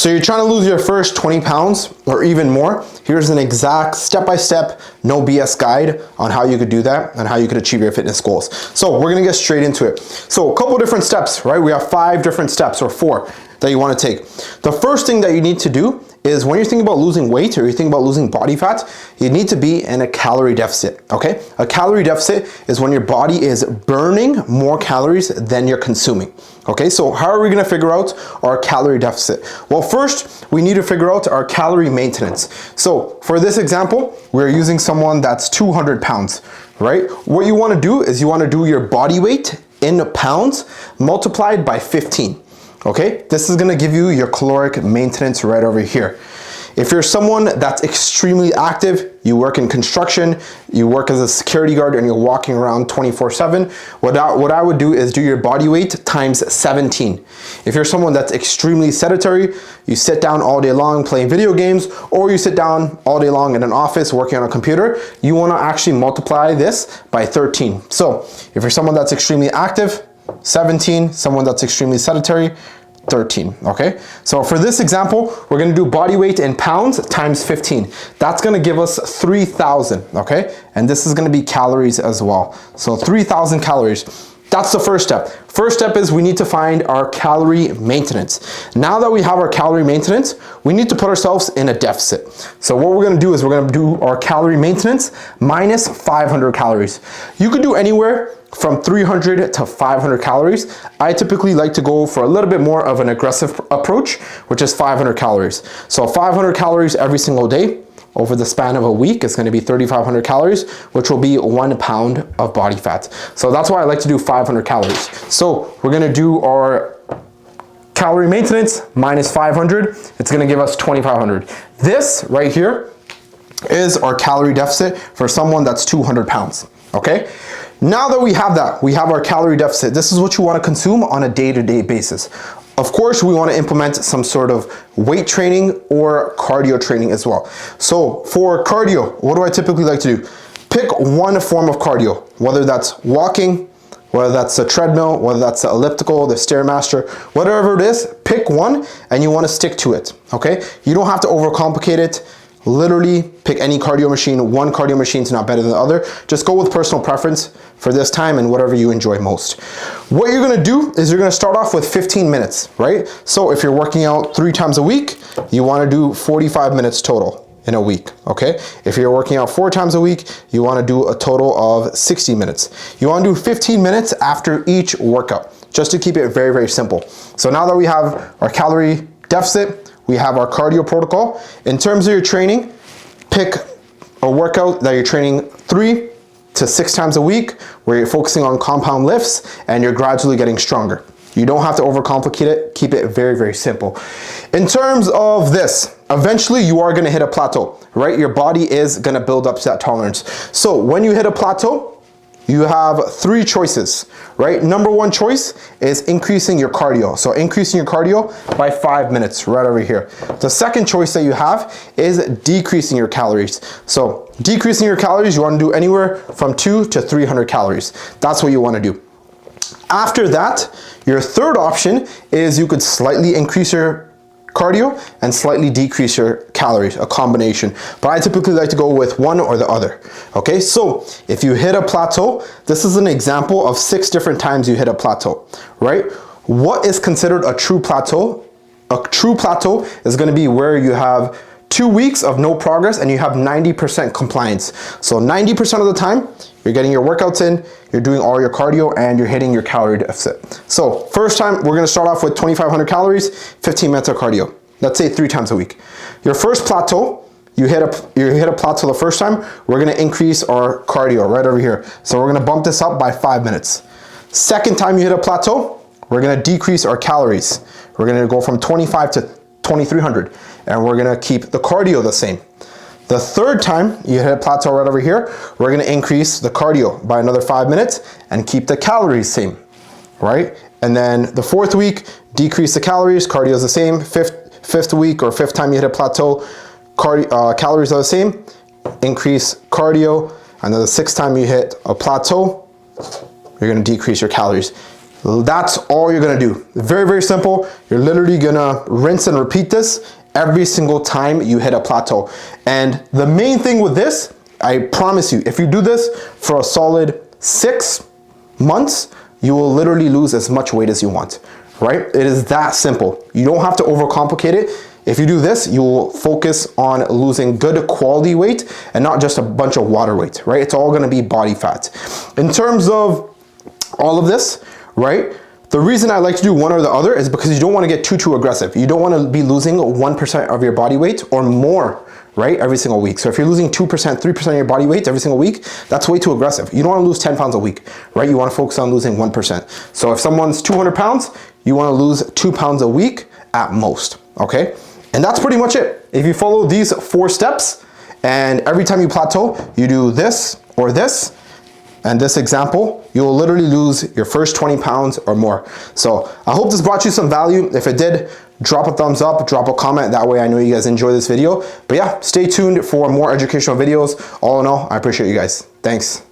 So you're trying to lose your first 20 pounds or even more. Here's an exact step-by-step, no BS guide on how you could do that and how you could achieve your fitness goals. So we're gonna get straight into it. So a couple different steps, right? We have 5 different steps or 4 that you wanna take. The first thing that you need to do is when you're thinking about losing weight or you're thinking about losing body fat, you need to be in a calorie deficit, okay? A calorie deficit is when your body is burning more calories than you're consuming, okay? So how are we gonna figure out our calorie deficit? Well, first, we need to figure out our calorie maintenance. So for this example, we're using someone that's 200 pounds, right? What you wanna do is you wanna do your body weight in pounds multiplied by 15. Okay, this is gonna give you your caloric maintenance right over here. If you're someone that's extremely active, you work in construction, you work as a security guard and you're walking around 24/7, what I would do is do your body weight times 17. If you're someone that's extremely sedentary, you sit down all day long playing video games, or you sit down all day long in an office working on a computer, you wanna actually multiply this by 13. So if you're someone that's extremely active, 17, someone that's extremely sedentary, 13, okay? So for this example, we're gonna do body weight in pounds times 15. That's gonna give us 3,000, okay? And this is gonna be calories as well. So 3,000 calories. That's the first step. First step is we need to find our calorie maintenance. Now that we have our calorie maintenance, we need to put ourselves in a deficit. So what we're gonna do is we're gonna do our calorie maintenance minus 500 calories. You could do anywhere from 300 to 500 calories. I typically like to go for a little bit more of an aggressive approach, which is 500 calories. So 500 calories every single day. Over the span of a week, it's gonna be 3,500 calories, which will be 1 pound of body fat. So that's why I like to do 500 calories. So we're gonna do our calorie maintenance minus 500. It's gonna give us 2,500. This right here is our calorie deficit for someone that's 200 pounds, okay? Now that we have our calorie deficit, this is what you wanna consume on a day-to-day basis. Of course, we wanna implement some sort of weight training or cardio training as well. So for cardio, what do I typically like to do? Pick one form of cardio, whether that's walking, whether that's a treadmill, whether that's the elliptical, the Stairmaster, whatever it is, pick one and you wanna stick to it, okay? You don't have to overcomplicate it. Literally pick any cardio machine. One cardio machine is not better than the other. Just go with personal preference for this time and whatever you enjoy most. What you're gonna do is you're gonna start off with 15 minutes, right? So if you're working out 3 times a week, you wanna do 45 minutes total in a week, okay? If you're working out 4 times a week, you wanna do a total of 60 minutes. You wanna do 15 minutes after each workout, just to keep it very, very simple. So now that we have our calorie deficit, we have our cardio protocol. In terms of your training, pick a workout that you're training 3 to 6 times a week, where you're focusing on compound lifts and you're gradually getting stronger. You don't have to overcomplicate it, keep it very, very simple. In terms of this, eventually you are gonna hit a plateau, right? Your body is gonna build up to that tolerance. So when you hit a plateau, you have 3 choices, right? Number 1 choice is increasing your cardio. So increasing your cardio by 5 minutes right over here. The second choice that you have is decreasing your calories. So decreasing your calories, you wanna do anywhere from 200 to 300 calories. That's what you wanna do. After that, your third option is you could slightly increase your cardio and slightly decrease your calories, a combination. But I typically like to go with one or the other. Okay, so if you hit a plateau, this is an example of 6 different times you hit a plateau, right? What is considered a true plateau? A true plateau is gonna be where you have 2 weeks of no progress and you have 90% compliance. So 90% of the time, you're getting your workouts in, you're doing all your cardio, and you're hitting your calorie deficit. So first time, we're gonna start off with 2,500 calories, 15 minutes of cardio. Let's say 3 times a week. Your first plateau, you hit a plateau the first time, we're gonna increase our cardio right over here. So we're gonna bump this up by 5 minutes. Second time you hit a plateau, we're gonna decrease our calories. We're gonna go from 25 to 2,300, and we're gonna keep the cardio the same. The third time you hit a plateau right over here, we're gonna increase the cardio by another 5 minutes and keep the calories same, right? And then the 4th week, decrease the calories, cardio is the same. Fifth week or 5th time you hit a plateau, calories are the same, increase cardio. And then the 6th time you hit a plateau, you're gonna decrease your calories. That's all you're gonna do. Very, very simple. You're literally gonna rinse and repeat this every single time you hit a plateau. And the main thing with this, I promise you, if you do this for a solid 6 months, you will literally lose as much weight as you want, right? It is that simple. You don't have to overcomplicate it. If you do this, you will focus on losing good quality weight and not just a bunch of water weight, right? It's all gonna be body fat. In terms of all of this, right? The reason I like to do one or the other is because you don't want to get too aggressive. You don't want to be losing 1% of your body weight or more, right? Every single week. So if you're losing 2%, 3% of your body weight every single week, that's way too aggressive. You don't want to lose 10 pounds a week, right? You want to focus on losing 1%. So if someone's 200 pounds, you want to lose 2 pounds a week at most, okay? And that's pretty much it. If you follow these 4 steps and every time you plateau, you do this or this, and this example, you will literally lose your first 20 pounds or more. So I hope this brought you some value. If it did, drop a thumbs up, drop a comment. That way I know you guys enjoy this video. But yeah, stay tuned for more educational videos. All in all, I appreciate you guys. Thanks.